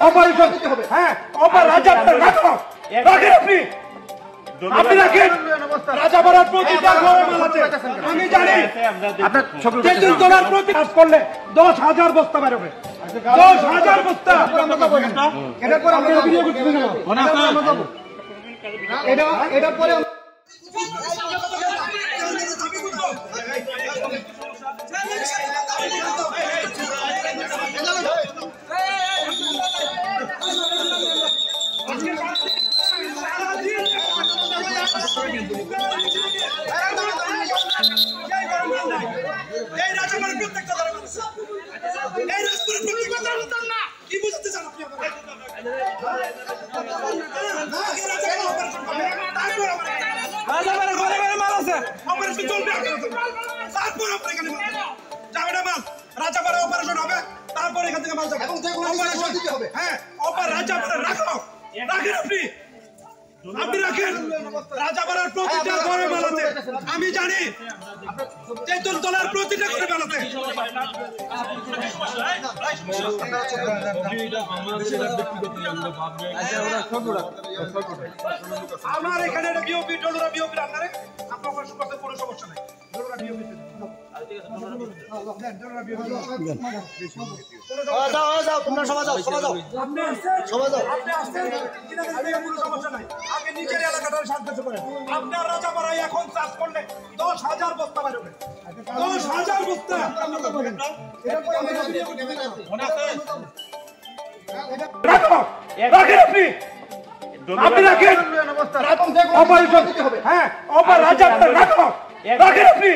Operation করতে হবে। হ্যাঁ, রাজা রাখো, রাখেন আপনি, আপনি রাখেন। রাজাপাড়ার প্রতিটা ঘরে মাল আছে, আমি জানি। আপনার তেঁতুল তলার প্রতি কাজ করলে 10,000 বস্তা বেরোবে, 10,000 বস্তা। এটার পরে আমরা ভিডিও করতে দেব না, এটার পরে রাজাপাড়া অপারেশন হবে, তারপর এখান থেকে মাল যাবে। হ্যাঁ, রাজাপাড়া রাখো, রাখেন আপনি, আপনি রাখেন। রাজাপাড়ার প্রতিটা ঘরে মাল আছে, আমি জানি। তেঁতুল তলার প্রতিটা ঘরে মাল আছে। আমার এখানে বিওপি ডলরা বিওপি আপনারে আপনার কোনো সমস্যা নাই। ডলরা বিওপি যাও তোমরা সবাই যাও নিজের এলাকাটা সাহায্য করেন। আপনার রাজাপাড়ায় এখন চাষ করলে 10,000 বস্তা বেরোবে, 10,000 বস্তা। রাখো, রাখেন আপনি, আপনি রাখেন। অপারেশন করতে হবে। হ্যাঁ, রাজাপাড়া রাখো, রাখেন আপনি।